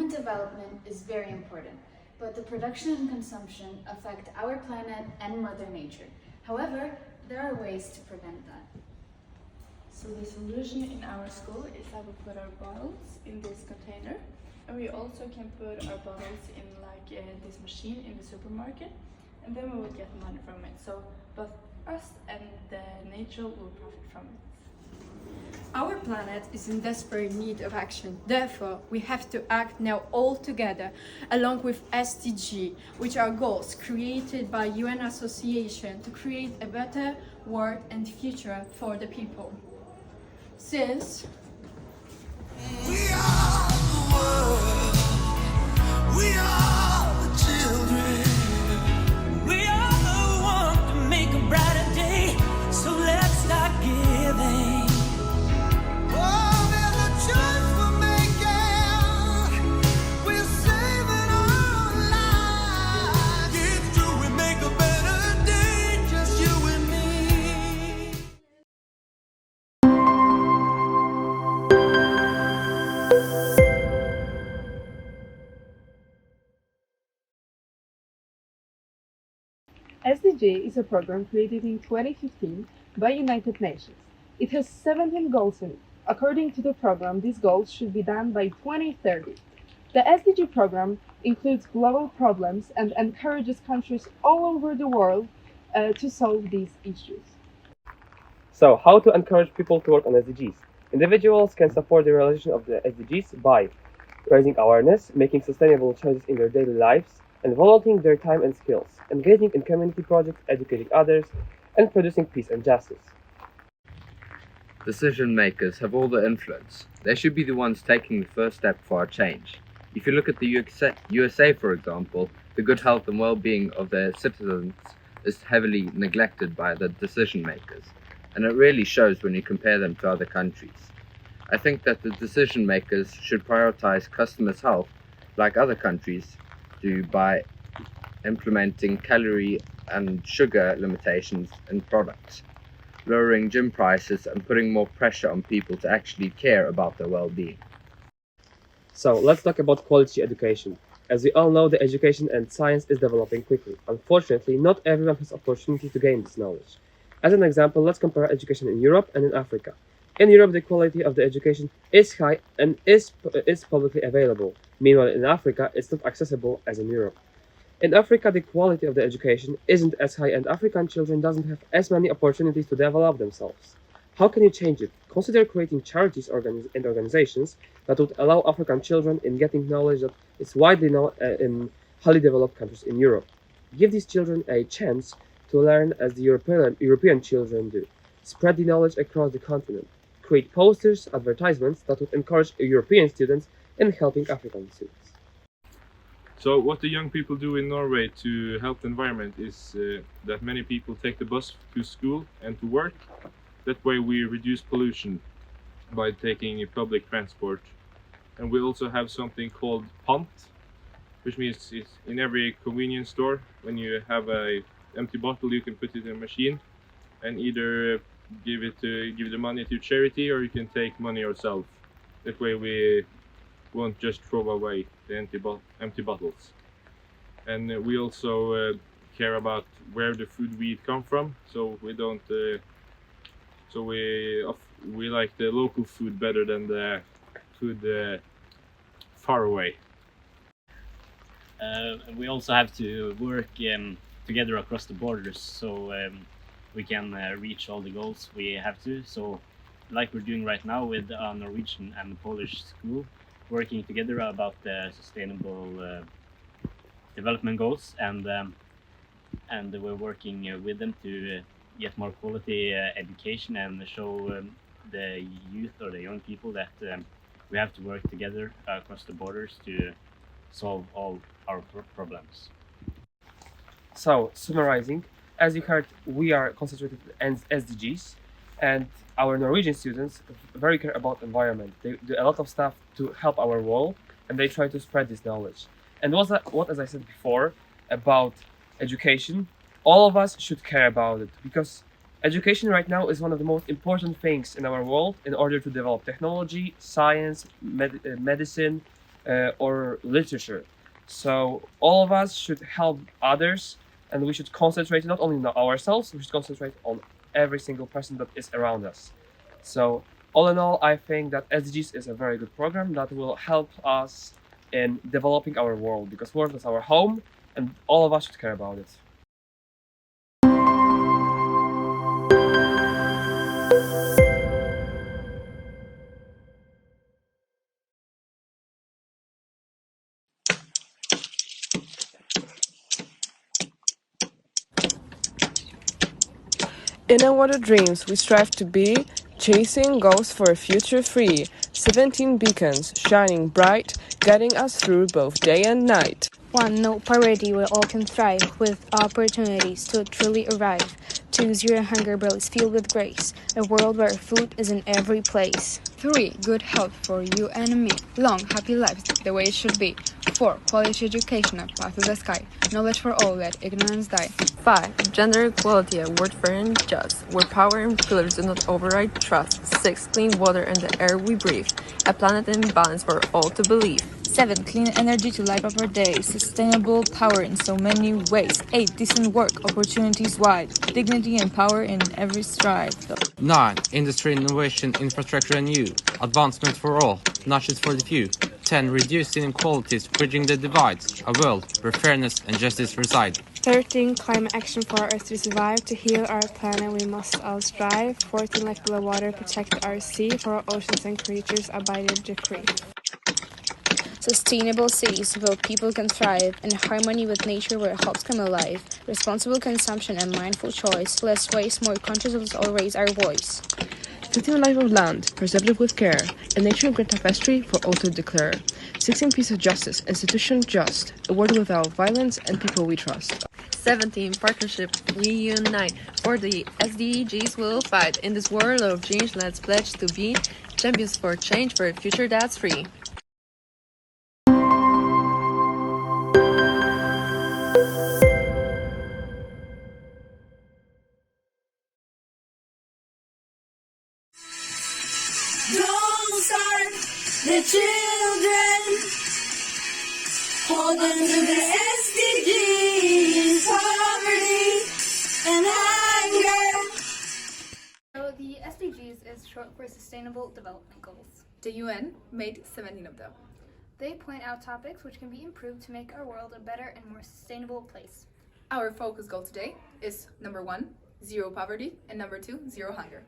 Environment development is very important, but the production and consumption affect our planet and Mother Nature. However, there are ways to prevent that. So the solution in our school is that we put our bottles in this container, and we also can put our bottles in this machine in the supermarket, and then we will get money from it. So both us and the nature will profit from it. Our planet is in desperate need of action. Therefore, we have to act now all together, along with SDG, which are goals created by UN Association to create a better world and future for the people. Since we are the world, we are the children, we are the one to make a brighter day, so let's start giving. Oh, there's a choice we're making, we're saving our lives. It's true, we make a better day, just you and me. SDG is a program created in 2015 by United Nations. It has 17 goals in it. According to the program, these goals should be done by 2030. The SDG program includes global problems and encourages countries all over the world to solve these issues. So, how to encourage people to work on SDGs? Individuals can support the realization of the SDGs by raising awareness, making sustainable choices in their daily lives, and volunteering their time and skills, engaging in community projects, educating others, and producing peace and justice. Decision makers have all the influence. They should be the ones taking the first step for a change. If you look at the USA, for example, the good health and well-being of their citizens is heavily neglected by the decision makers, and it really shows when you compare them to other countries. I think that the decision makers should prioritize customers' health like other countries do by implementing calorie and sugar limitations in products, lowering gym prices, and putting more pressure on people to actually care about their well-being. So, let's talk about quality education. As we all know, the education and science is developing quickly. Unfortunately, not everyone has opportunity to gain this knowledge. As an example, let's compare education in Europe and in Africa. In Europe, the quality of the education is high and is publicly available. Meanwhile, in Africa, it's not accessible as in Europe. In Africa, the quality of the education isn't as high, and African children doesn't have as many opportunities to develop themselves. How can you change it? Consider creating charities and organizations that would allow African children in getting knowledge that is widely known in highly developed countries in Europe. Give these children a chance to learn as the European children do. Spread the knowledge across the continent. Create posters, advertisements that would encourage European students in helping African students. So what the young people do in Norway to help the environment is that many people take the bus to school and to work. That way we reduce pollution by taking public transport. And we also have something called pant, which means it's in every convenience store. When you have an empty bottle, you can put it in a machine and either give the money to charity, or you can take money yourself. That way we won't just throw away the empty bottles. And we also care about where the food we eat come from, so we don't we like the local food better than the food far away. We also have to work together across the borders, so we can reach all the goals we have to. So, like we're doing right now with a Norwegian and Polish school, working together about the sustainable development goals, and we're working with them to get more quality education and show the youth or the young people that we have to work together across the borders to solve all our problems. So, summarizing, as you heard, we are concentrated on SDGs, and our Norwegian students very care about environment. They do a lot of stuff to help our world, and they try to spread this knowledge. And what, as I said before, about education, all of us should care about it, because education right now is one of the most important things in our world in order to develop technology, science, medicine, or literature. So all of us should help others, and we should concentrate not only on ourselves, we should concentrate on every single person that is around us. So all in all, I think that SDGs is a very good program that will help us in developing our world, because world is our home and all of us should care about it. In our dreams, we strive to be chasing goals for a future free. 17 beacons shining bright, guiding us through both day and night. 1. No poverty where all can thrive, with opportunities to truly arrive. 2. Zero hunger bellies filled with grace, a world where food is in every place. 3. Good health for you and me. Long, happy lives, the way it should be. 4. Quality education, a path to the sky. Knowledge for all, let ignorance die. 5. Gender equality, a word fair and just, where power and pillars do not override trust. 6. Clean water and the air we breathe, a planet in balance for all to believe. 7. Clean energy to light up our days, sustainable power in so many ways. 8. Decent work, opportunities wide, dignity and power in every stride. 9. Industry, innovation, infrastructure and new, advancement for all, not just for the few. 10. Reduce inequalities, bridging the divides, a world where fairness and justice reside. 13. Climate action for our Earth to survive. To heal our planet we must all strive. 14. Like below water, protect our sea, for our oceans and creatures abide the decree. Sustainable cities where people can thrive, in harmony with nature where hopes come alive. Responsible consumption and mindful choice. Less waste, more conscious of us all raise our voice. 15. Life of land, preserved with care, a nature and great tapestry for all to declare. 16. Peace of justice, institution just, a world without violence and people we trust. 17. Partnership, we unite, for the SDGs will fight. In this world of change, let's pledge to be champions for change, for a future that's free. Don't start the children. Hold on to the SDGs, poverty and hunger. So the SDGs is short for Sustainable Development Goals. The UN made 17 of them. They point out topics which can be improved to make our world a better and more sustainable place. Our focus goal today is number 1, zero poverty, and number 2, zero hunger.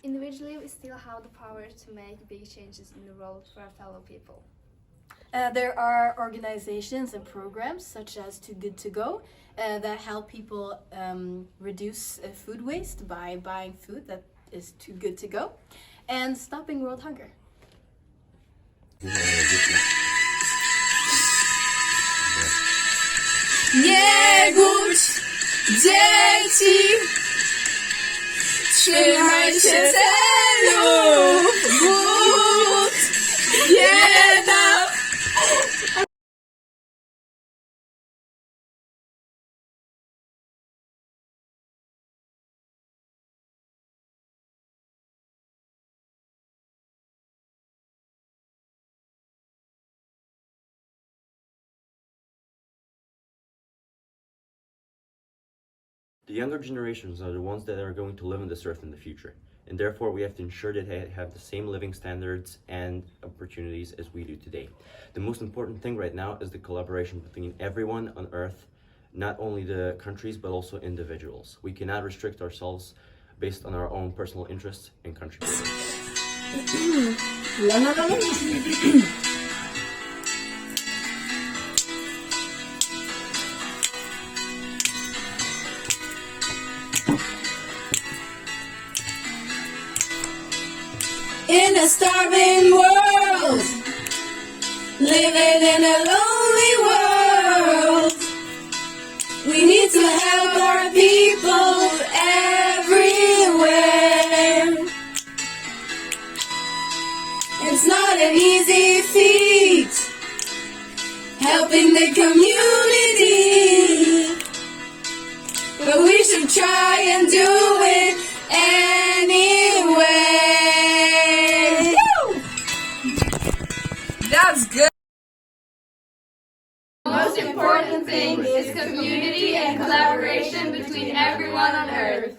Individually, we still have the power to make big changes in the world for our fellow people. There are organizations and programs such as Too Good To Go that help people reduce food waste by buying food that is too good to go and stopping world hunger. Nie głódź dzieci, trzymaj się celu, głód, bieda. The younger generations are the ones that are going to live on this earth in the future, and therefore we have to ensure that they have the same living standards and opportunities as we do today. The most important thing right now is the collaboration between everyone on earth, not only the countries but also individuals. We cannot restrict ourselves based on our own personal interests and country. In a starving world, living in a lonely world, we need to help our people everywhere. not an easy feat. Helping the community, but we should try and do it anyway. Woo! That's good. The most important thing is community and collaboration between everyone on Earth.